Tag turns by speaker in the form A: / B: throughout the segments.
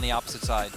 A: the opposite side.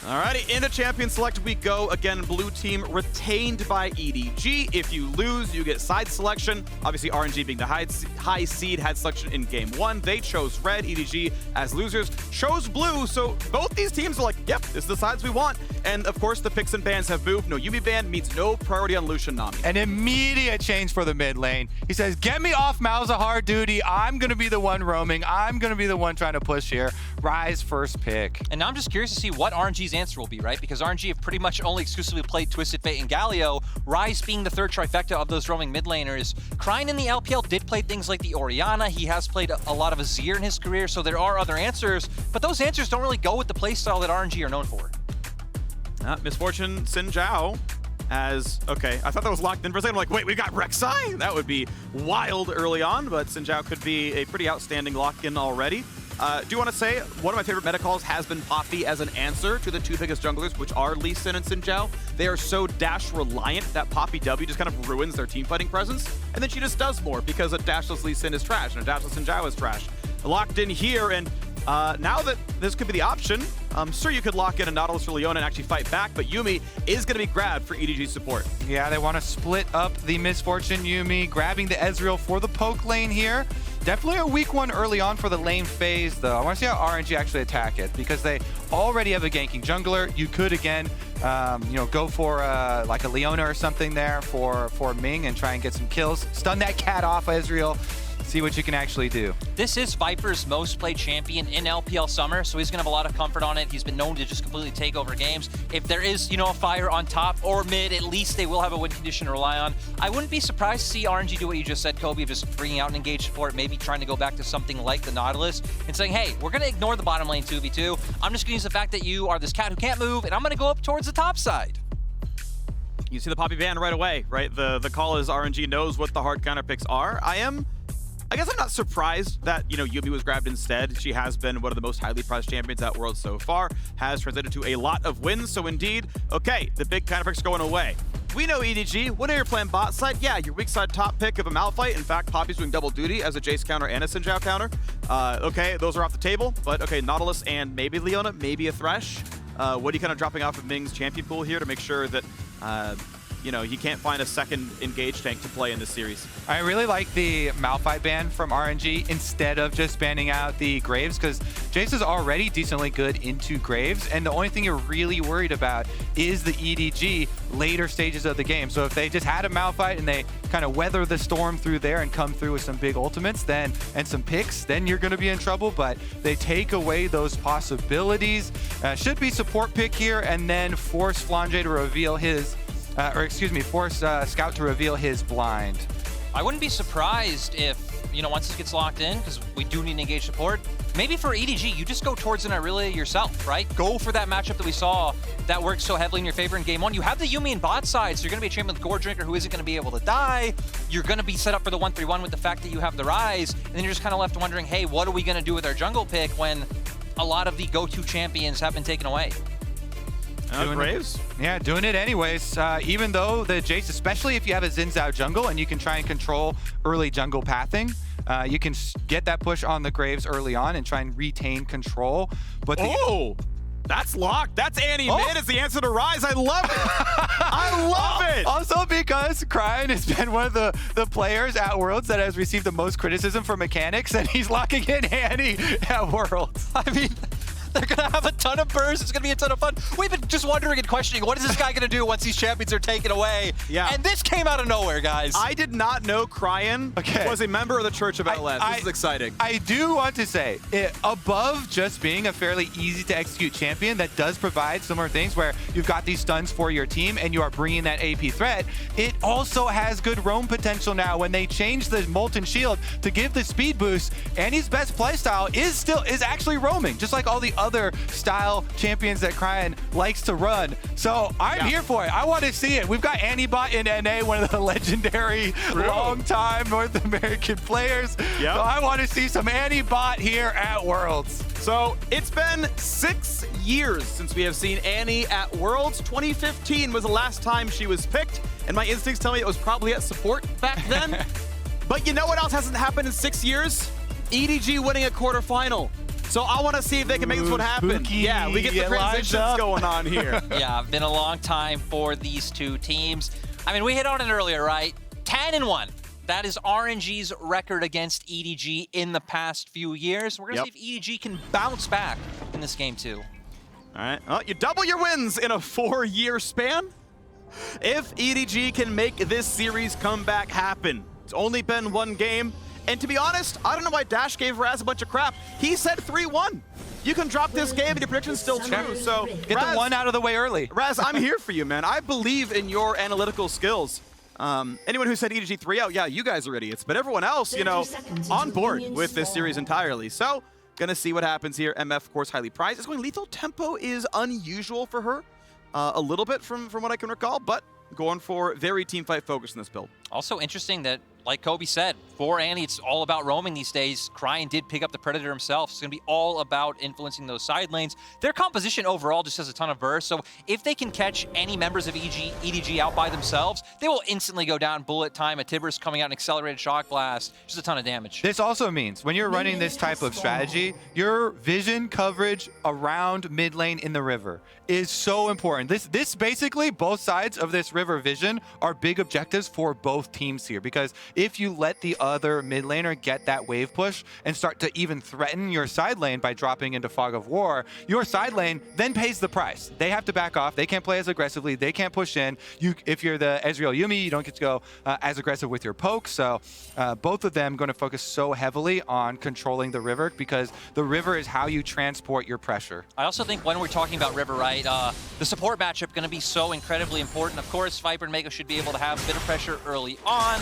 B: Alrighty, into Champion Select we go. Again, blue team retained by EDG. If you lose, you get side selection. Obviously, RNG being the high seed had selection in game 1. They chose red. EDG, as losers, chose blue. So both these teams are like, yep, this is the sides we want. And of course, the picks and bans have moved. No Yuumi ban means no priority on Lucian Nami.
C: An immediate change for the mid lane. He says, get me off Malzahar duty. I'm going to be the one roaming. I'm going to be the one trying to push here. Rise first pick.
A: And now I'm just curious to see what RNG's answer will be, right? Because RNG have pretty much only exclusively played Twisted Fate and Galio, Rise being the third trifecta of those roaming mid laners. Cryin in the LPL did play things like the Orianna. He has played a lot of Azir in his career, so there are other answers, but those answers don't really go with the playstyle that RNG are known for.
B: Misfortune Xin Zhao as, okay, I thought that was locked in for a second. I'm like, wait, we got Rek'Sai? That would be wild early on, but Xin Zhao could be a pretty outstanding lock-in already. Do want to say, one of my favorite meta calls has been Poppy as an answer to the two biggest junglers, which are Lee Sin and Xin Zhao. They are so dash reliant that Poppy W just kind of ruins their team fighting presence, and then she just does more because a dashless Lee Sin is trash and a dashless Xin Zhao is trash. Locked in here, and now that this could be the option, I'm sure you could lock in a Nautilus for Leona and actually fight back, but Yuumi is going to be grabbed for EDG support.
C: Yeah, they want to split up the Misfortune Yuumi, grabbing the Ezreal for the poke lane here. Definitely a weak one early on for the lane phase, though. I want to see how RNG actually attack it, because they already have a ganking jungler. You could, again, go for like a Leona or something there for Ming and try and get some kills. Stun that cat off Ezreal. See what you can actually do.
A: This is Viper's most played champion in LPL Summer, so he's going to have a lot of comfort on it. He's been known to just completely take over games. If there is, a fire on top or mid, at least they will have a win condition to rely on. I wouldn't be surprised to see RNG do what you just said, Kobe, of just bringing out an engaged support, maybe trying to go back to something like the Nautilus and saying, hey, we're going to ignore the bottom lane 2v2. I'm just going to use the fact that you are this cat who can't move, and I'm going to go up towards the top side.
B: You see the Poppy ban right away, right? The call is RNG knows what the hard counter picks are. I guess I'm not surprised that, Yuumi was grabbed instead. She has been one of the most highly prized champions at Worlds so far, has translated to a lot of wins. So indeed, okay, the big counter pick's going away. We know EDG, when you're playing bot side, yeah, your weak side top pick of a Malphite. In fact, Poppy's doing double duty as a Jace counter and a Xin Zhao counter. Okay, those are off the table, but okay, Nautilus and maybe Leona, maybe a Thresh. What are you kind of dropping off of Ming's champion pool here to make sure that, he can't find a second engage tank to play in this series?
C: I really like the Malphite ban from RNG instead of just banning out the Graves, because Jace is already decently good into Graves, and the only thing you're really worried about is the EDG later stages of the game. So if they just had a Malphite and they kind of weather the storm through there and come through with some big ultimates and some picks, then you're going to be in trouble, but they take away those possibilities. Should be support pick here, and then force Flange to reveal his force Scout to reveal his blind.
A: I wouldn't be surprised if, once this gets locked in, because we do need to engage support, maybe for EDG, you just go towards an Irelia yourself, right? Go for that matchup that we saw that worked so heavily in your favor in game 1. You have the Yuumi in bot side, so you're going to be a champion with Gore Drinker who isn't going to be able to die. You're going to be set up for the 1-3-1 with the fact that you have the Rise, and then you're just kind of left wondering, hey, what are we going to do with our jungle pick when a lot of the go-to champions have been taken away?
B: Graves?
C: Yeah, doing it anyways. Even though the Jace, especially if you have a Xin Zhao jungle and you can try and control early jungle pathing, you can get that push on the Graves early on and try and retain control. But
B: that's locked. That's Annie Mid as the answer to Rise. I love it. I love it.
C: Also because Cryin has been one of the players at Worlds that has received the most criticism for mechanics, and he's locking in Annie at Worlds.
A: I mean, they're going to have a ton of bursts. It's going to be a ton of fun. We've been just wondering and questioning, what is this guy going to do once these champions are taken away?
B: Yeah.
A: And this came out of nowhere, guys.
B: I did not know Cryin was a member of the Church of LS. This is exciting.
C: I do want to say, above just being a fairly easy to execute champion that does provide similar things where you've got these stuns for your team and you are bringing that AP threat, it also has good roam potential now. When they change the Molten Shield to give the speed boost, Annie's best playstyle is actually roaming, just like all the other style champions that Cryin likes to run. So I'm here for it. I want to see it. We've got Annie bot in NA, one of the legendary long-time North American players. So I want to see some Annie bot here at Worlds.
B: So it's been 6 years since we have seen Annie at Worlds. 2015 was the last time she was picked, and my instincts tell me it was probably at support back then. But you know what else hasn't happened in 6 years? EDG winning a quarterfinal. So I want to see if they can make this one happen.
C: Spooky.
B: Yeah, we get the
C: It lines
B: transitions
C: up.
B: going on here.
A: Yeah, been a long time for these two teams. I mean, we hit on it earlier, right? 10-1. That is RNG's record against EDG in the past few years. We're going to see if EDG can bounce back in this game, too.
B: All right, well, you double your wins in a 4-year span. If EDG can make this series comeback happen, it's only been one game. And to be honest, I don't know why Dash gave Raz a bunch of crap. He said 3-1. You can drop this game and your prediction's still true. So
C: Get
B: Raz,
C: the one out of the way early.
B: Raz, I'm here for you, man. I believe in your analytical skills. Anyone who said EDG 3-0, yeah, you guys are idiots. But everyone else, you know, on board with this series entirely. So gonna see what happens here. MF, of course, highly prized. It's going lethal. Tempo is unusual for her. A little bit from what I can recall, but going for very team fight focus in this build.
A: Also interesting that, like Kobe said, for Annie, it's all about roaming these days. Cryin did pick up the Predator himself. It's going to be all about influencing those side lanes. Their composition overall just has a ton of burst, so if they can catch any members of EDG out by themselves, they will instantly go down bullet time. A Tibbers coming out an accelerated shock blast. Just a ton of damage.
C: This also means when you're running this type of strategy, your vision coverage around mid lane in the river is so important. This basically, both sides of this river vision are big objectives for both teams here, because if you let the other mid laner get that wave push and start to even threaten your side lane by dropping into Fog of War, your side lane then pays the price. They have to back off. They can't play as aggressively. They can't push in. If you're the Ezreal Yuumi, you don't get to go as aggressive with your poke. So both of them going to focus so heavily on controlling the river, because the river is how you transport your pressure.
A: I also think when we're talking about river, right, the support matchup going to be so incredibly important. Of course, Viper and Mega should be able to have a bit of pressure early on,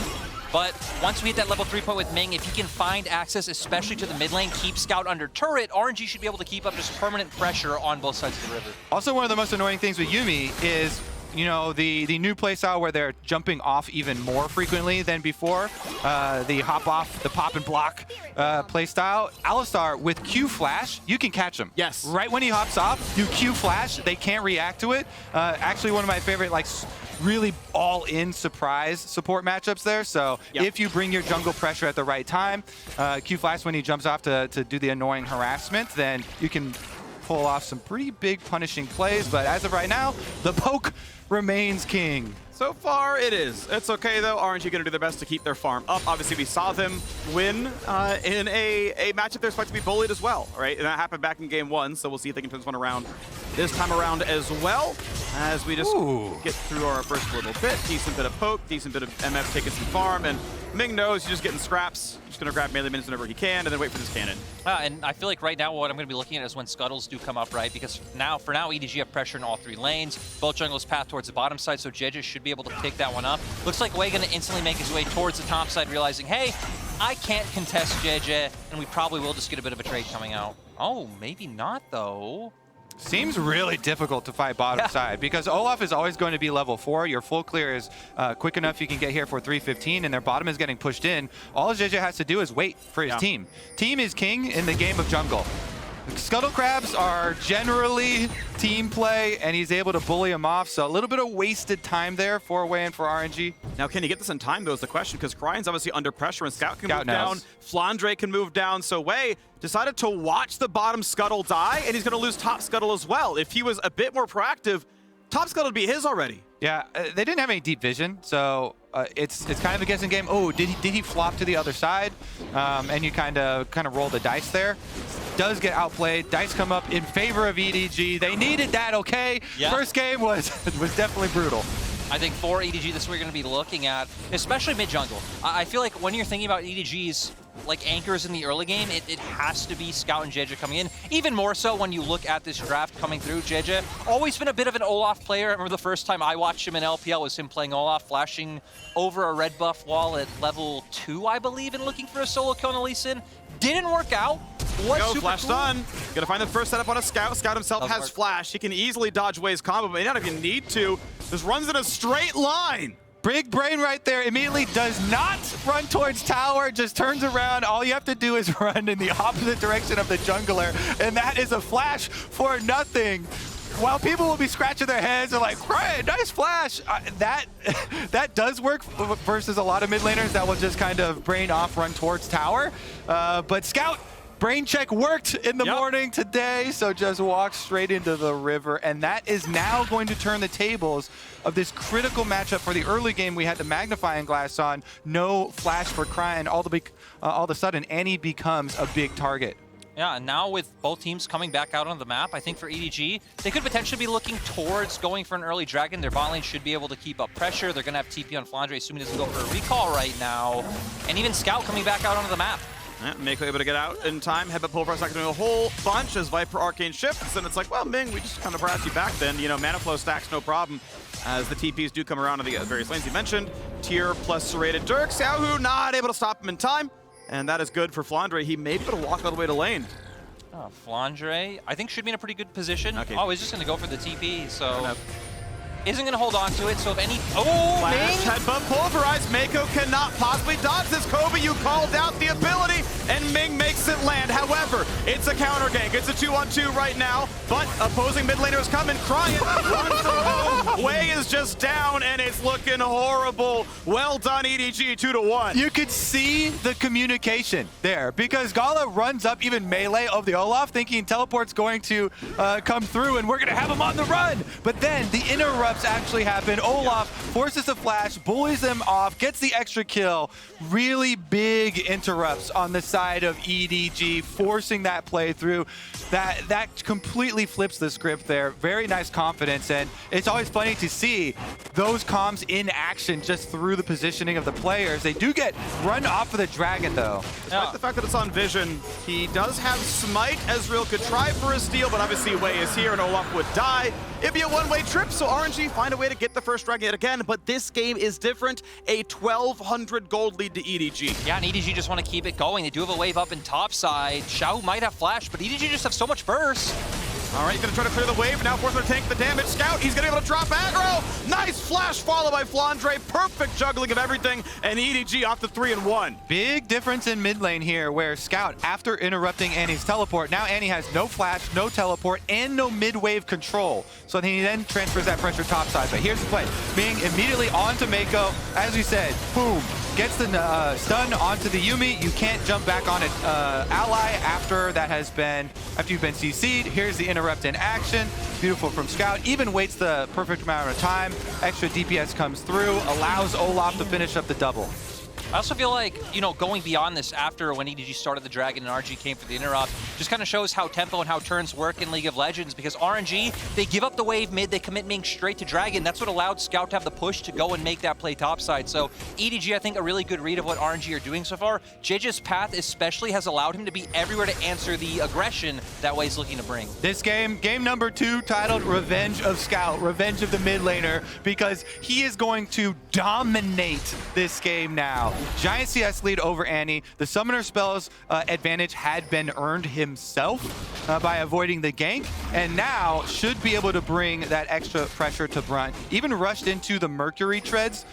A: but once we hit that level 3 point with Ming, if he can find access, especially to the mid lane, keep Scout under turret, RNG should be able to keep up just permanent pressure on both sides of the river.
C: Also, one of the most annoying things with Yuumi is, you know, the new playstyle where they're jumping off even more frequently than before. The hop off, the pop and block playstyle. Alistar with Q flash, you can catch him.
B: Yes.
C: Right when he hops off, you Q flash, they can't react to it. Actually, one of my favorite, like, really all-in surprise support matchups there. So if you bring your jungle pressure at the right time, Q flash when he jumps off to do the annoying harassment, then you can pull off some pretty big punishing plays. But as of right now, the poke remains king.
B: So far, it is. It's okay, though. RNG going to do their best to keep their farm up. Obviously, we saw them win in a matchup they're supposed to be bullied as well, right? And that happened back in game 1, so we'll see if they can turn this one around this time around as well, as we just get through our first little bit. Decent bit of poke, decent bit of MF taking some farm, and Ming knows he's just getting scraps. Just going to grab melee minions whenever he can, and then wait for this cannon.
A: And I feel like right now what I'm going to be looking at is when scuttles do come up, right? Because for now, EDG have pressure in all 3 lanes. Both jungles path towards the bottom side, so Jeje should be able to pick that one up. Looks like Wei going to instantly make his way towards the top side, realizing, hey, I can't contest Jeje, and we probably will just get a bit of a trade coming out. Oh, maybe not, though.
C: Seems really difficult to fight bottom side, because Olaf is always going to be level 4. Your full clear is quick enough you can get here for 315, and their bottom is getting pushed in. All Jeje has to do is wait for his team. Team is king in the game of jungle. Scuttle Crabs are generally team play, and he's able to bully him off, so a little bit of wasted time there for Wei and for RNG.
B: Now, can he get this in time, though, is the question, because Cryan's obviously under pressure, and Scout can move down,
C: knows.
B: Flandre can move down, so Wei decided to watch the bottom Scuttle die, and he's going to lose top Scuttle as well. If he was a bit more proactive, top Scuttle would be his already.
C: Yeah, they didn't have any deep vision, so it's kind of a guessing game. Oh, did he flop to the other side? And you kind of roll the dice there. Does get outplayed. Dice come up in favor of EDG. They needed that, okay?
A: Yeah.
C: First game was definitely brutal.
A: I think for EDG, this is what you're going to be looking at, especially mid-jungle. I feel like when you're thinking about EDG's like anchors in the early game, it has to be Scout and Jeje coming in. Even more so when you look at this draft coming through. Jeje, always been a bit of an Olaf player. I remember the first time I watched him in LPL was him playing Olaf, flashing over a red buff wall at level 2, I believe, and looking for a solo kill on Lee Sin. Didn't work out.
B: Go, flash done. Gonna find the first setup on a Scout. Scout himself has flash. He can easily dodge Wei's combo, but not if you need to. Just runs in a straight line.
C: Big brain right there. Immediately does not run towards tower, just turns around. All you have to do is run in the opposite direction of the jungler, and that is a flash for nothing. While people will be scratching their heads, they're like, "Great, nice flash." That does work versus a lot of mid laners that will just kind of brain off, run towards tower. But Scout brain check worked in the morning today, so just walk straight into the river, and that is now going to turn the tables of this critical matchup. For the early game, we had the magnifying glass on, no flash for Cryin. All of a sudden, Annie becomes a big target.
A: Yeah, and now with both teams coming back out on the map, I think for EDG, they could potentially be looking towards going for an early Dragon. Their bot lane should be able to keep up pressure. They're going to have TP on Flandre, assuming he doesn't go for a recall right now. And even Scout coming back out onto the map.
B: Yeah, Mako able to get out in time. Headbutt Pulverize not going to do a whole bunch as Viper Arcane shifts, and it's like, well, Ming, we just kind of brought you back then. You know, mana flow stacks, no problem, as the TPs do come around to the various lanes you mentioned. Tier plus Serrated Dirk. Xiaohu not able to stop him in time, and that is good for Flandre. He may be able to walk all the way to lane.
A: Flandre, I think, should be in a pretty good position.
B: Okay.
A: Oh, he's just going to go for the TP, so isn't going to hold on to it. So if any... Oh,
B: Flash,
A: Ming!
B: headbutt, pulverize. Mako cannot possibly dodge this. Kobe, you called out the ability, and Ming makes it land. However, it's a counter gank. It's a 2-on-2 right now, but opposing mid laner is coming. Crying, run for home. Wei is just down, and it's looking horrible. Well done, EDG, 2-1.
C: You could see the communication there, because Gala runs up even melee of the Olaf, thinking teleport's going to come through, and we're going to have him on the run. But then the interrupts actually happen. Olaf forces a flash, bullies them off, gets the extra kill. Really big interrupts on the side of EDG, forcing that play through. That completely flips the script there. Very nice confidence, and it's always funny to see those comms in action just through the positioning of the players. They do get run off of the Dragon, though.
B: Despite the fact that it's on Vision, he does have Smite. Ezreal could try for a steal, but obviously Wei is here, and Olaf would die. It'd be a one-way trip, so RNG find a way to get the first Dragon yet again, but this game is different. A 1,200 gold lead to EDG.
A: Yeah, and EDG just want to keep it going. They do have a wave up in top side. Xiao might have flash, but EDG just have so much burst.
B: All right, he's gonna try to clear the wave. Now forcing to tank the damage. Scout, he's gonna be able to drop aggro. Nice flash follow by Flandre. Perfect juggling of everything, and EDG off the 3-1.
C: Big difference in mid lane here, where Scout, after interrupting Annie's teleport, now Annie has no flash, no teleport, and no mid-wave control. So he then transfers that pressure topside. But here's the play. Being immediately onto Mako, as we said, boom, gets the stun onto the Yuumi. You can't jump back on an ally after you've been CC'd. Here's the interrupt in action. Beautiful from Scout. Even waits the perfect amount of time. Extra DPS comes through, allows Olaf to finish up the double.
A: I also feel like, you know, going beyond this after when EDG started the Dragon and RNG came for the interrupt, just kind of shows how tempo and how turns work in League of Legends, because RNG, they give up the wave mid, they commit Ming straight to Dragon. That's what allowed Scout to have the push to go and make that play topside. So EDG, I think, a really good read of what RNG are doing so far. JJ's path especially has allowed him to be everywhere to answer the aggression that Wei's looking to bring.
C: This game number 2, titled Revenge of Scout, Revenge of the mid laner, because he is going to dominate this game now. Giant CS lead over Annie. The summoner spells advantage had been earned himself by avoiding the gank, and now should be able to bring that extra pressure to Brunt. Even rushed into the Mercury treads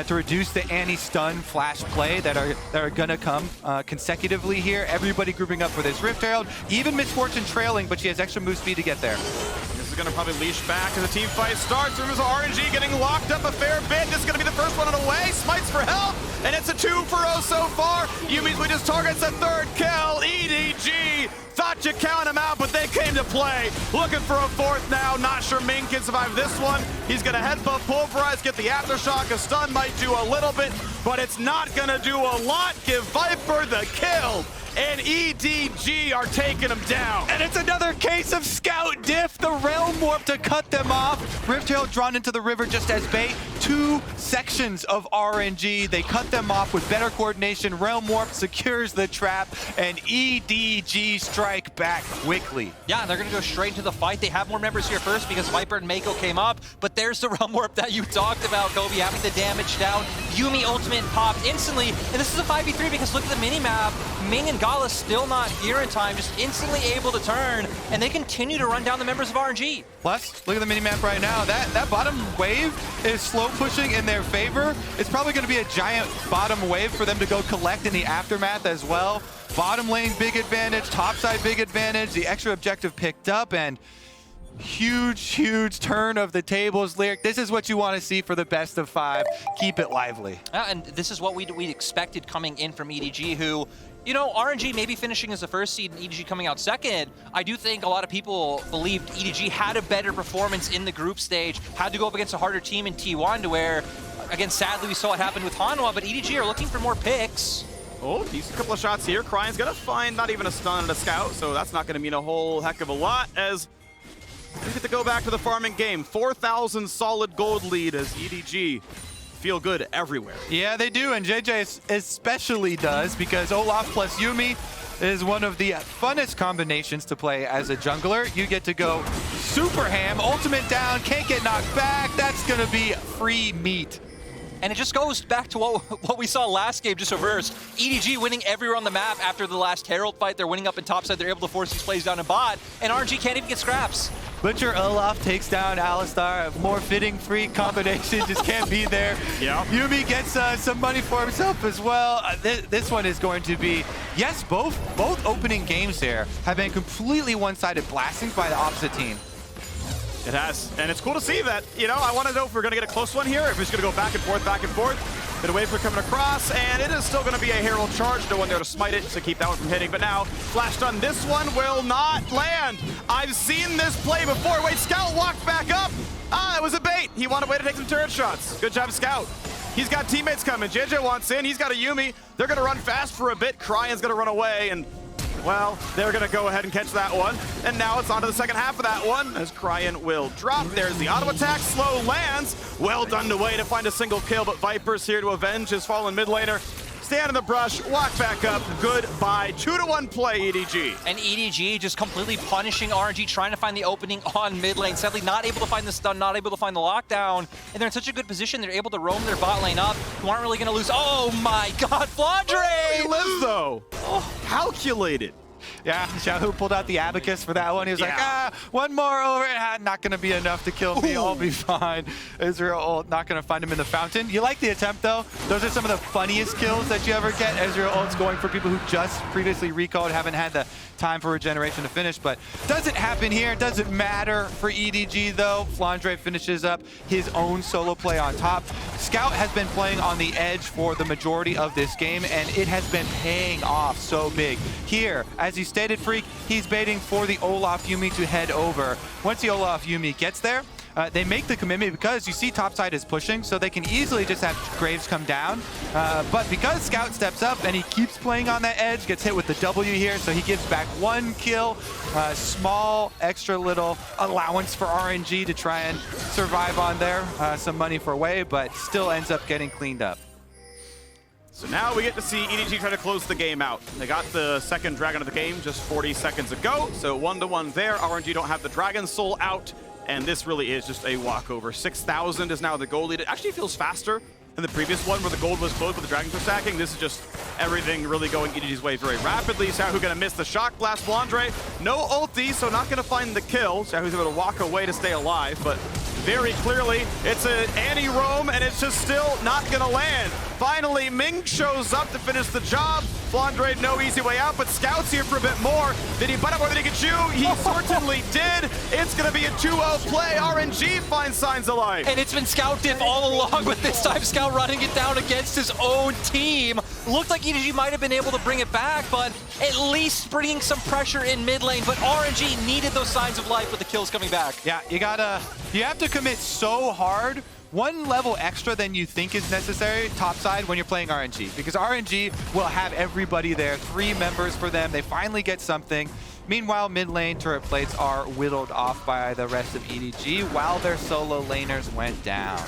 C: to reduce the Annie stun flash play that are gonna come consecutively here. Everybody grouping up for this Rift Herald. Even Misfortune trailing, but she has extra move speed to get there.
B: This is gonna probably leash back as the team fight starts. There's RNG getting locked up a fair bit. This is gonna be the first one on the way. Smites for help, and it's a 2-for-0 so far. Yumi's we just targets the 3rd kill. EDG thought you count him out, but they came to play. Looking for a 4th now. Not sure Ming can survive this one. He's gonna headbutt, pulverize, get the aftershock. A stun might do a little bit, but it's not gonna do a lot. Give Viper the kill, and EDG are taking him down.
C: And it's another case of Scout diff, the Realm Warp to cut them off. Rifttail drawn into the river just as bait. 2 sections of RNG. They cut them off with better coordination. Realm Warp secures the trap, and EDG strike back quickly.
A: Yeah, they're going to go straight into the fight. They have more members here first because Viper and Mako came up, but there's the Realm Warp that you talked about, Kobe, having the damage down. Yuumi ultimate popped instantly, and this is a 5v3 because look at the mini-map. Ming and Gala still not here in time, just instantly able to turn, and they continue to run down the members of RNG.
C: Plus, look at the minimap right now. That bottom wave is slow pushing in their favor. It's probably going to be a giant bottom wave for them to go collect in the aftermath as well. Bottom lane, big advantage. Top side, big advantage. The extra objective picked up, and huge turn of the tables. Lyric, this is what you want to see for the best of 5. Keep it lively.
A: And this is what we expected coming in from EDG, who You know, RNG maybe finishing as the first seed and EDG coming out second. I do think a lot of people believed EDG had a better performance in the group stage, had to go up against a harder team in T1 to where, again, sadly we saw what happened with Hanwha, but EDG are looking for more picks.
B: Oh, decent couple of shots here. Cryan's gonna find not even a stun and a scout, so that's not gonna mean a whole heck of a lot as we get to go back to the farming game. 4,000 solid gold lead as EDG feel good everywhere.
C: Yeah, they do, and JJ especially does, because Olaf plus Yuumi is one of the funnest combinations to play as a jungler. You get to go super ham, ultimate down, can't get knocked back. That's gonna be free meat.
A: And it just goes back to what we saw last game, just reversed. EDG winning everywhere on the map after the last Herald fight. They're winning up in topside. They're able to force these plays down in bot, and RNG can't even get scraps.
C: Butcher Olaf takes down Alistar. A more fitting free combination, just can't be there.
B: Yeah.
C: Yuumi gets some money for himself as well. This one is going to be, yes, both opening games here have been completely one-sided blastings by the opposite team.
B: It has, and it's cool to see that. You know, I want to know if we're going to get a close one here, if it's going to go back and forth. Bit of wave for coming across, and it is still going to be a Herald charge. No one there to smite it to keep that one from hitting, but now flash stun. This one will not land. I've seen this play before. Wait, Scout walked back up. Ah, it was a bait. He wanted a way to take some turret shots. Good job, Scout. He's got teammates coming. JJ wants in. He's got a Yuumi. They're going to run fast for a bit. Cryan's going to run away, and well, they're going to go ahead and catch that one. And now it's on to the second half of that one as Cryan will drop. There's the auto attack, slow lands. Well done to Wei to find a single kill, but Viper's here to avenge his fallen mid laner. Stand in the brush, walk back up, goodbye. 2-1 play, EDG.
A: And EDG just completely punishing RNG, trying to find the opening on mid lane. Sadly, not able to find the stun, not able to find the lockdown. And they're in such a good position, they're able to roam their bot lane up, who aren't really going to lose. Oh my god, Flandre!
B: He lives though. Oh, calculated.
C: Yeah, Xiaohu pulled out the abacus for that one. He was like, one more over it. Not going to be enough to kill me. I'll be fine. Ezreal not going to find him in the fountain. You like the attempt, though. Those are some of the funniest kills that you ever get. Ezreal ult's going for people who just previously recalled, haven't had the time for regeneration to finish, but doesn't happen here. Doesn't matter for EDG, though. Flandre finishes up his own solo play on top. Scout has been playing on the edge for the majority of this game, and it has been paying off so big. Here, as he stated, Freak, he's baiting for the Olaf Yuumi to head over. Once the Olaf Yuumi gets there, they make the commitment because you see topside is pushing, so they can easily just have Graves come down. But because Scout steps up and he keeps playing on that edge, gets hit with the W here, so he gives back one kill. Small, extra little allowance for RNG to try and survive on there. Some money for Wei, but still ends up getting cleaned up.
B: So now we get to see EDG try to close the game out. They got the second Dragon of the game just 40 seconds ago, so 1-1 there. RNG don't have the Dragon Soul out, and this really is just a walkover. 6,000 is now the gold lead. It actually feels faster than the previous one where the gold was closed but the Dragons were stacking. This is just everything really going EDG's way very rapidly. Xiaohu gonna miss the shock blast. Flandre, no ulti, so not gonna find the kill. Xiaohu's able to walk away to stay alive, but very clearly it's an anti-roam and it's just still not gonna land. Finally, Ming shows up to finish the job. Flandre, no easy way out, but Scout's here for a bit more. Did he butt up more than he could chew? He certainly did. It's gonna be a 2-0 play. RNG finds signs of life.
A: And it's been Scout diff all along, but this time Scout running it down against his own team. Looked like EDG might have been able to bring it back, but at least bringing some pressure in mid lane. But RNG needed those signs of life with the kills coming back.
C: Yeah, you have to commit so hard. One level extra than you think is necessary topside when you're playing RNG, because RNG will have everybody there, 3 members for them. They finally get something. Meanwhile, mid lane turret plates are whittled off by the rest of EDG while their solo laners went down.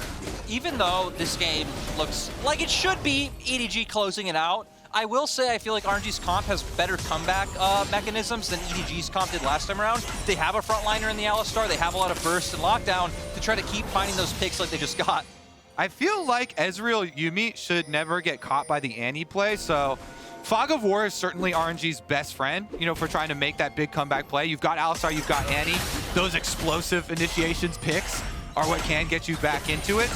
A: Even though this game looks like it should be EDG closing it out, I will say I feel like RNG's comp has better comeback mechanisms than EDG's comp did last time around. They have a frontliner in the Alistar. They have a lot of burst and lockdown to try to keep finding those picks like they just got.
C: I feel like Ezreal Yuumi should never get caught by the Annie play, so Fog of War is certainly RNG's best friend, you know, for trying to make that big comeback play. You've got Alistar, you've got Annie. Those explosive initiations picks are what can get you back into it.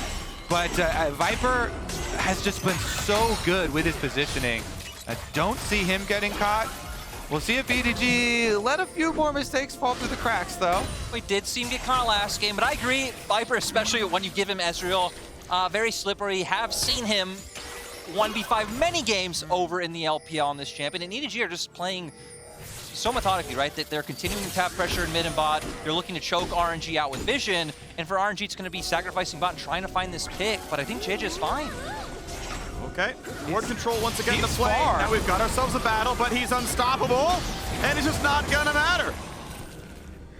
C: But Viper has just been so good with his positioning. I don't see him getting caught. We'll see if EDG let a few more mistakes fall through the cracks, though.
A: We did see him get caught last game, but I agree, Viper, especially when you give him Ezreal, very slippery. Have seen him 1v5 many games over in the LPL on this champion, and EDG are just playing so methodically, right? That they're continuing to tap pressure in mid and bot. They're looking to choke RNG out with vision, and for RNG, it's going to be sacrificing bot and trying to find this pick, but I think JJ is fine.
B: Okay, ward control once again in the
C: He's
B: play.
C: far.
B: Now we've got ourselves a battle, but he's unstoppable, and it's just not gonna matter.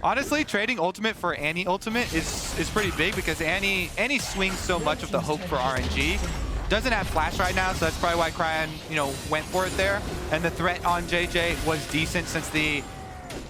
C: Honestly, trading ultimate for Annie ultimate is pretty big because Annie swings so much of the hope for RNG. Doesn't have flash right now, so that's probably why Cryan, went for it there. And the threat on JJ was decent since the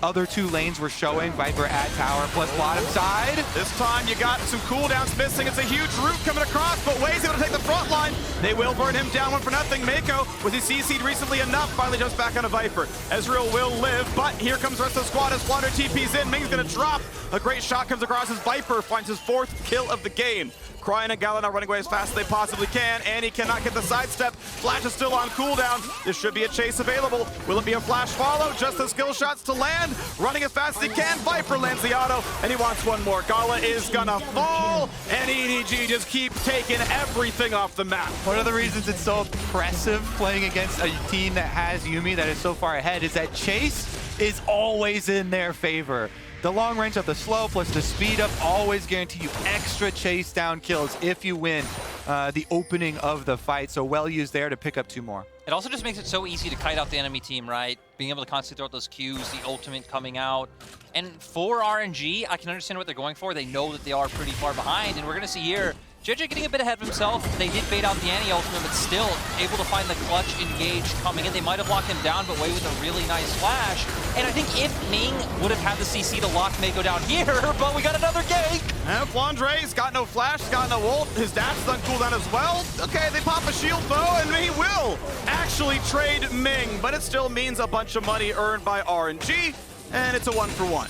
C: other two lanes were showing. Viper at tower plus bottom side.
B: This time you got some cooldowns missing. It's a huge root coming across, but Way's able to take the front line. They will burn him down 1-0. Mako, was he CC'd recently enough, finally jumps back on a Viper. Ezreal will live, but here comes the rest of the squad as Flounder TP's in. Ming's gonna drop. A great shot comes across as Viper finds his 4th kill of the game. Cryan and Gala now running away as fast as they possibly can. Annie cannot get the sidestep. Flash is still on cooldown. This should be a chase available. Will it be a flash follow? Just the skill shots to land. Running as fast as he can. Viper lands the auto, and he wants one more. Gala is gonna fall, and EDG just keep taking everything off the map.
C: One of the reasons it's so impressive playing against a team that has Yuumi that is so far ahead is that chase is always in their favor. The long range of the slow plus the speed up always guarantee you extra chase down kills if you win the opening of the fight. So well used there to pick up 2 more.
A: It also just makes it so easy to kite out the enemy team, right? Being able to constantly throw out those Qs, the ultimate coming out. And for RNG, I can understand what they're going for. They know that they are pretty far behind, and we're going to see here JJ getting a bit ahead of himself. They did bait out the Annie ultimate, but still able to find the clutch engage coming in. They might have locked him down, but Way with a really nice flash. And I think if Ming would have had the CC to lock Mako down here, but we got another gank.
B: And Flandre's got no flash, got no ult. His dash is on cooldown as well. Okay, they pop a shield though, and he will actually trade Ming, but it still means a bunch of money earned by RNG, and it's a 1-for-1.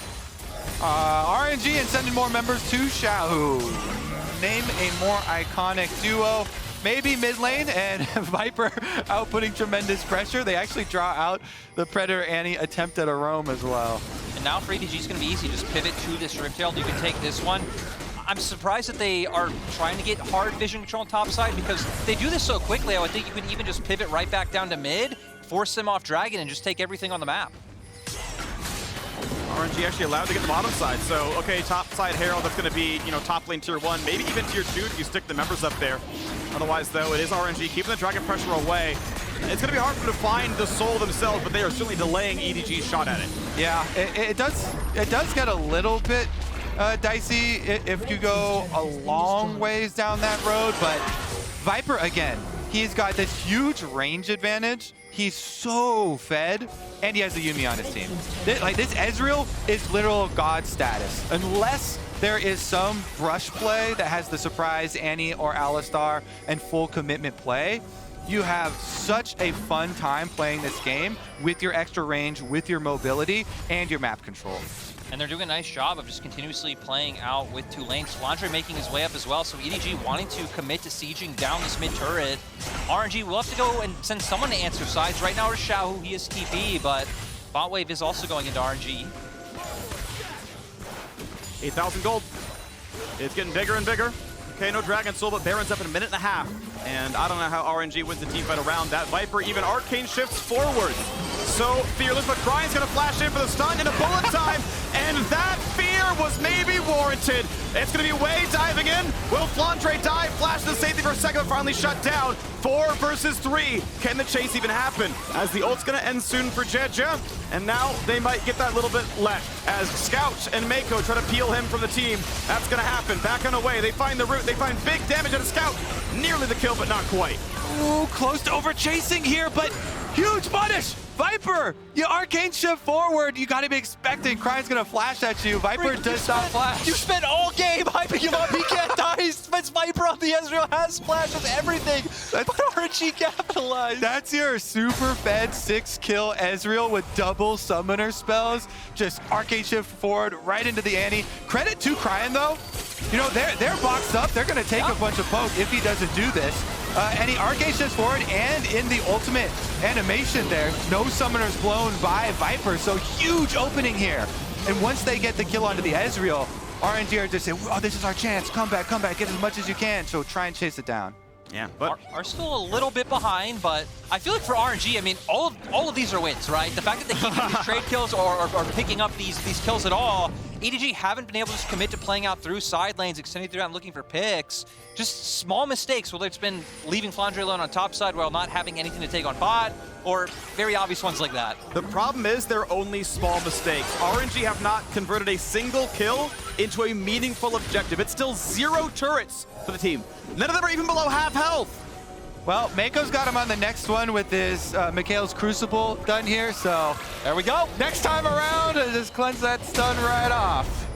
C: RNG and sending more members to Xiaohu. Name a more iconic duo. Maybe mid lane and Viper outputting tremendous pressure. They actually draw out the Predator Annie attempt at a roam as well.
A: And now for EDG, it's going to be easy. Just pivot to this Riptail. You can take this one. I'm surprised that they are trying to get hard vision control on top side because they do this so quickly. I would think you could even just pivot right back down to mid, force them off Dragon, and just take everything on the map.
B: RNG actually allowed to get the bottom side. So, okay, top side Herald, that's going to be, top lane tier 1, maybe even tier 2 if you stick the members up there. Otherwise, though, it is RNG keeping the Dragon pressure away. It's going to be hard for them to find the soul themselves, but they are certainly delaying EDG's shot at it.
C: Yeah, it does get a little bit dicey if you go a long ways down that road, but Viper, again, he's got this huge range advantage. He's so fed, and he has the Yuumi on his team. This Ezreal is literal god status. Unless there is some brush play that has the surprise Annie or Alistar and full commitment play, you have such a fun time playing this game with your extra range, with your mobility, and your map control.
A: And they're doing a nice job of just continuously playing out with 2 lanes. Flandre making his way up as well, so EDG wanting to commit to sieging down this mid turret. RNG will have to go and send someone to answer sides. Right now it's Xiaohu, he is TP, but bot wave is also going into RNG.
B: 8,000 gold. It's getting bigger and bigger. Okay, no Dragon Soul, but Baron's up in a minute and a half. And I don't know how RNG wins the team fight around that. Viper even Arcane shifts forward. So fearless, but Cryan's gonna flash in for the stun in a bullet time, and that fear was maybe warranted. It's gonna be Way diving in. Will Flandre die? Flash to safety for a second, but finally shut down. 4 versus 3. Can the chase even happen? As the ult's gonna end soon for Jeja, and now they might get that little bit left. As Scout and Mako try to peel him from the team, that's gonna happen. Back on the way, they find the root, they find big damage on a Scout. Nearly the kill, but not quite.
C: Ooh, close to over chasing here, but huge punish! Viper, you arcane shift forward. You got to be expecting Cryan's going to flash at you. Viper does not flash.
A: You spent all game hyping him up. He can't die. He spends Viper on the Ezreal, has splash with everything. But RNG capitalized.
C: That's your super fed 6-kill Ezreal with double summoner spells. Just arcane shift forward right into the Annie. Credit to Cryan though. They're boxed up. They're going to take a bunch of poke if he doesn't do this. And he arcane shifts forward, and in the ultimate animation there, no summoners blown by Viper, so huge opening here. And once they get the kill onto the Ezreal, RNG are just saying, oh, this is our chance, come back, get as much as you can, so try and chase it down.
B: Yeah, but
A: are still a little bit behind, but I feel like for RNG, I mean, all of these are wins, right? The fact that they keep getting these trade kills or picking up these kills at all, EDG haven't been able to just commit to playing out through side lanes, extending through and looking for picks. Just small mistakes, whether it's been leaving Flandre alone on top side while not having anything to take on bot, or very obvious ones like that.
B: the problem is they're only small mistakes. RNG have not converted a single kill into a meaningful objective. It's still 0 turrets for the team. None of them are even below half health.
C: Well, Mako's got him on the next one with his Mikhail's Crucible done here, so there we go. Next time around, just cleanse that stun right off.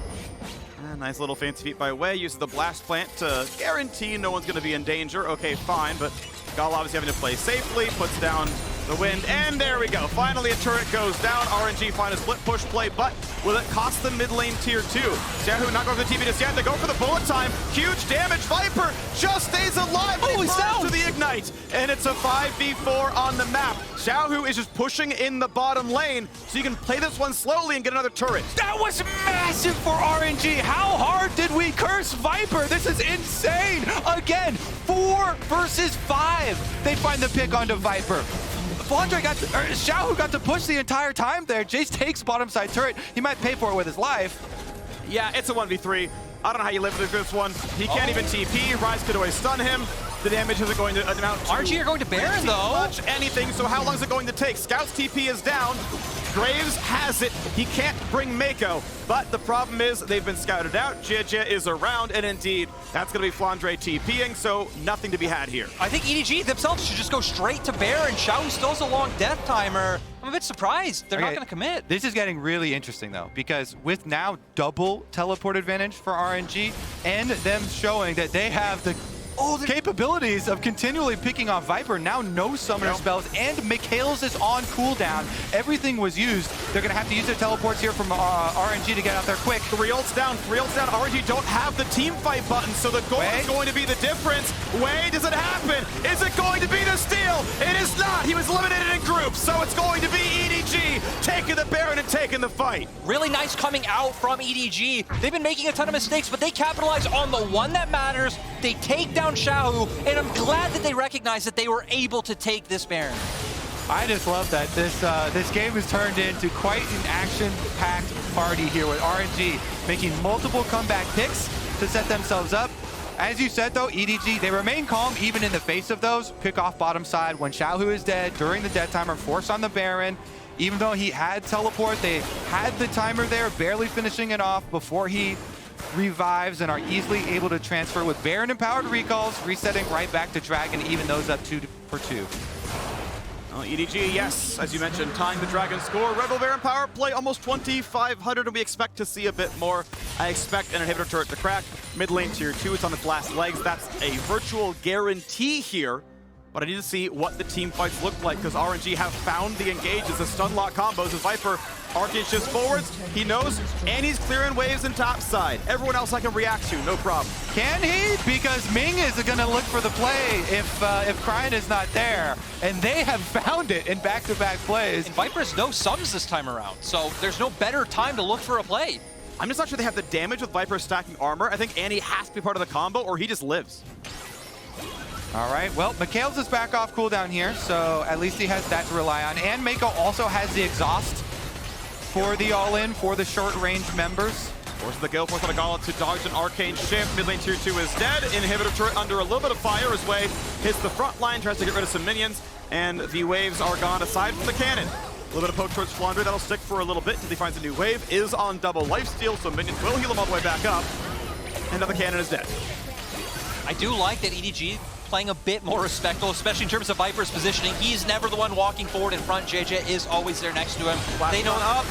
B: Nice little fancy feat by Wei. Uses the blast plant to guarantee no one's going to be in danger. Okay, fine, but Gala obviously having to play safely, puts down the wind, and there we go. Finally, a turret goes down. RNG find a split push play, but will it cost them mid lane tier 2? Xiaohu not going for the TV just yet. They go for the bullet time. Huge damage. Viper just stays alive.
A: Holy sound!
B: To the ignite, and it's a 5v4 on the map. Xiaohu is just pushing in the bottom lane, so you can play this one slowly and get another turret.
C: That was massive for RNG. How hard did we curse Viper? This is insane. Again, 4 versus 5. They find the pick onto Viper. Xiaohu got to push the entire time there. Jace takes bottom side turret. He might pay for it with his life.
B: Yeah, it's a 1v3. I don't know how you live with this one. He can't even TP. Rise could always stun him. The damage isn't going to amount to
A: RNG are going to Baron, though.
B: much anything, so how long is it going to take? Scout's TP is down. Graves has it. He can't bring Mako, but the problem is they've been scouted out. Jia is around, and indeed, that's going to be Flandre TPing, so nothing to be had here.
A: I think EDG themselves should just go straight to Baron. Xiaohu still has a long death timer. I'm a bit surprised they're not going to commit.
C: This is getting really interesting, though, because with now double teleport advantage for RNG and them showing that they have the capabilities of continually picking off Viper, now no summoner spells, and Mikhail's is on cooldown. Everything was used. They're going to have to use their teleports here from RNG to get out there quick.
B: 3 ults down, 3 ults down. RNG don't have the team fight button, so the goal is going to be the difference. Wei, does it happen? Is it going to be the steal? It is not. He was eliminated in groups, so it's going to be EDG taking the Baron and taking the fight.
A: Really nice coming out from EDG. They've been making a ton of mistakes, but they capitalize on the one that matters. They take down Xiaohu, and I'm glad that they recognize that they were able to take this Baron.
C: I just love that this game has turned into quite an action-packed party here with RNG making multiple comeback picks to set themselves up. As you said, though, EDG, they remain calm even in the face of those. Pick off bottom side when Xiaohu is dead during the dead timer, force on the Baron. Even though he had teleport, they had the timer there, barely finishing it off before he revives, and are easily able to transfer with Baron empowered recalls, resetting right back to Dragon, even those up 2 for 2.
B: Well, EDG, yes, as you mentioned, tying the Dragon score. Rebel Baron power play almost 2,500, and we expect to see a bit more. I expect an inhibitor turret to crack. Mid lane tier 2, it's on its last legs. That's a virtual guarantee here. But I need to see what the team fights look like, because RNG have found the engages, the stun lock combos as Viper arcing shifts forwards. He knows, and he's clearing waves in top side. Everyone else I can react to, no problem.
C: Can he? Because Ming is going to look for the play if Cryan is not there, and they have found it in back-to-back plays.
A: And Viper has no sums this time around, so there's no better time to look for a play.
B: I'm just not sure they have the damage with Viper stacking armor. I think Annie has to be part of the combo, or he just lives.
C: All right, well, Mikhail's is back off cooldown here, so at least he has that to rely on. And Mako also has the exhaust for the all-in for the short-range members.
B: Forces the Gale Force on a Gala to dodge an arcane shift. Mid lane tier 2 is dead. Inhibitor turret under a little bit of fire as Wei hits the front line, tries to get rid of some minions, and the waves are gone aside from the cannon. A little bit of poke towards Flandre, that'll stick for a little bit until he finds a new wave. Is on double lifesteal, so minions will heal him all the way back up. And now the cannon is dead.
A: I do like that EDG playing a bit more respectful, especially in terms of Viper's positioning. He's never the one walking forward in front. JJ is always there next to him. They know up.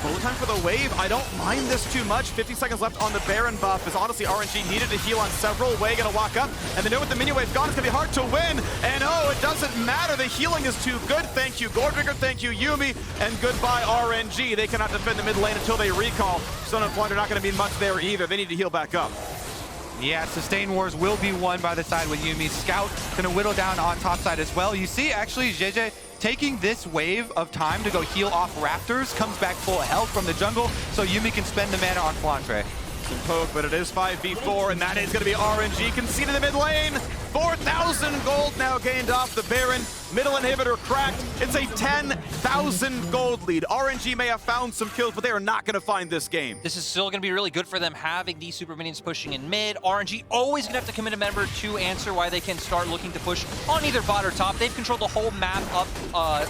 B: Bullet time for the wave. I don't mind this too much. 50 seconds left on the Baron buff, as honestly RNG needed to heal on several. Wei gonna walk up, and they know with the minion wave gone, it's gonna be hard to win. And oh, it doesn't matter. The healing is too good. Thank you, Gordrigger. Thank you, Yuumi. And goodbye, RNG. They cannot defend the mid lane until they recall. Stun and Plunder not gonna mean much there either. They need to heal back up.
C: Yeah, Sustain Wars will be won by the side with Yuumi. Scout gonna whittle down on top side as well. You see, actually, JJ taking this wave of time to go heal off Raptors, comes back full of health from the jungle, so Yuumi can spend the mana on Flandre.
B: Some poke, but it is 5v4, and that is gonna be RNG conceded in the mid lane. 4,000 gold now gained off the Baron. Middle inhibitor cracked. It's a 10,000 gold lead. RNG may have found some kills, but they are not going to find this game.
A: This is still going to be really good for them having these super minions pushing in mid. RNG always going to have to commit a member to answer why they can start looking to push on either bot or top. They've controlled the whole map up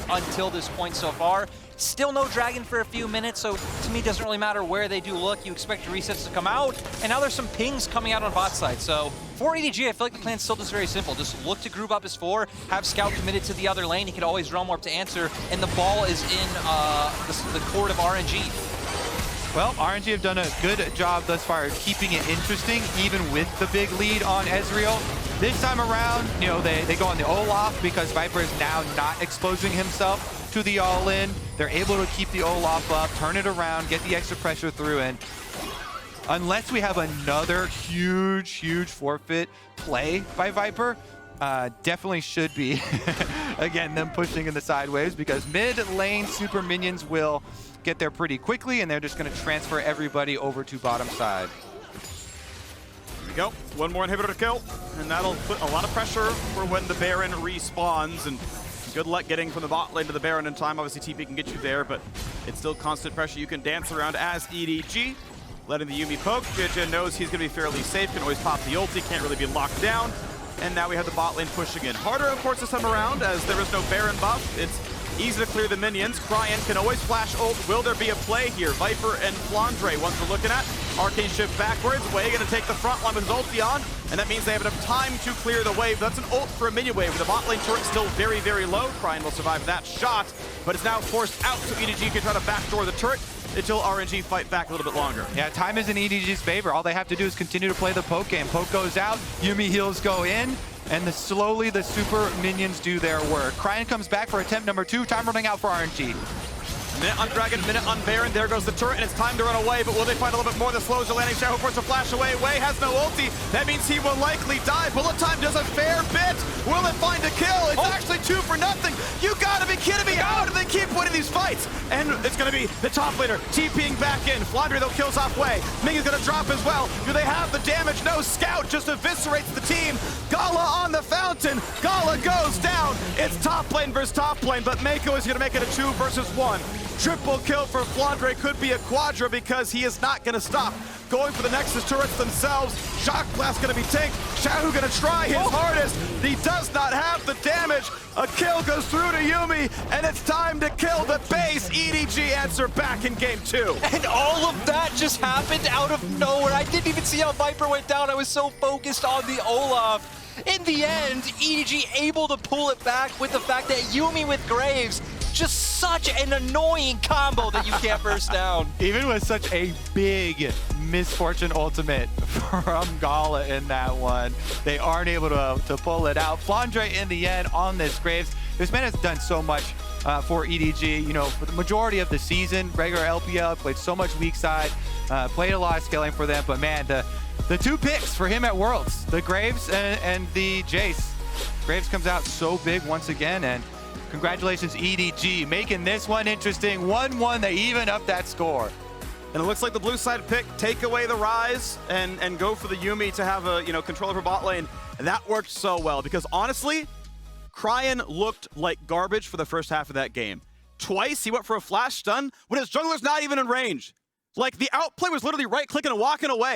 A: until this point so far. Still no dragon for a few minutes, so to me it doesn't really matter where they do look. You expect your resets to come out, and now there's some pings coming out on bot side. So for EDG, I feel like the plan still just very simple. Just look to group up as 4, have Scout committed to the other lane. He can always realm warp to answer, and the ball is in the court of RNG.
C: Well, RNG have done a good job thus far keeping it interesting, even with the big lead on Ezreal. This time around, you know, they go on the Olaf because Viper is now not exposing himself to the all-in. They're able to keep the Olaf up, turn it around, get the extra pressure through, and unless we have another huge forfeit play by Viper, definitely should be, again, them pushing in the sideways because mid-lane super minions will get there pretty quickly, and they're just going to transfer everybody over to bottom side.
B: There we go. One more inhibitor to kill, and that'll put a lot of pressure for when the Baron respawns. And good luck getting from the bot lane to the Baron in time. Obviously, TP can get you there, but it's still constant pressure you can dance around as EDG. Letting the Yuumi poke. JJ knows he's going to be fairly safe, can always pop the ulti, can't really be locked down. And now we have the bot lane pushing in. Harder, of course, this time around, as there is no Baron buff. It's easy to clear the minions. Cryan can always flash ult. Will there be a play here? Viper and Flandre, ones we're looking at. Arcane shift backwards. Way going to take the front line with his ulti on, and that means they have enough time to clear the wave. That's an ult for a minion wave. The bot lane turret still very, very low. Cryan will survive that shot, but it's now forced out, so EDG can try to backdoor the turret until RNG fight back a little bit longer.
C: Yeah, time is in EDG's favor. All they have to do is continue to play the poke game. Poke goes out, Yuumi heals go in, and slowly the super minions do their work. Cryan comes back for attempt number 2. Time running out for RNG.
B: Minute on Dragon, minute on Baron. There goes the turret, and it's time to run away, but will they find a little bit more? The slows are landing. Shadow forces a flash away. Wei has no ulti. That means he will likely die. Bullet time does a fair bit. Will it find a kill? It's actually 2 for nothing. You gotta be kidding me. How do they keep winning these fights? And it's gonna be the top laner TPing back in. Flandre, though, kills off Wei. Ming is gonna drop as well. Do they have the damage? No. Scout just eviscerates the team. Gala on the fountain. Gala goes down. It's top lane versus top lane, but Mako is gonna make it a 2 versus 1. Triple kill for Flandre, could be a quadra because he is not going to stop. Going for the Nexus turrets themselves. Shock Blast going to be tanked. Shahu going to try his hardest. He does not have the damage. A kill goes through to Yuumi, and it's time to kill the base. EDG answer back in game 2.
A: And all of that just happened out of nowhere. I didn't even see how Viper went down. I was so focused on the Olaf. In the end, EDG able to pull it back with the fact that Yuumi with Graves, just such an annoying combo that you can't burst down.
C: Even with such a big misfortune ultimate from Gala in that one, they aren't able to pull it out. Flandre in the end on this Graves. This man has done so much for EDG, you know, for the majority of the season, regular LPL, played so much weak side, played a lot of scaling for them, but man, the 2 picks for him at Worlds, the Graves and the Jace. Graves comes out so big once again, and congratulations EDG, making this one interesting. 1-1, they even up that score.
B: And it looks like the blue side pick, take away the Rise and go for the Yuumi to have a, control over bot lane. And that worked so well because honestly, Cryan looked like garbage for the first half of that game. Twice he went for a flash stun when his jungler's not even in range. Like the outplay was literally right clicking and walking away.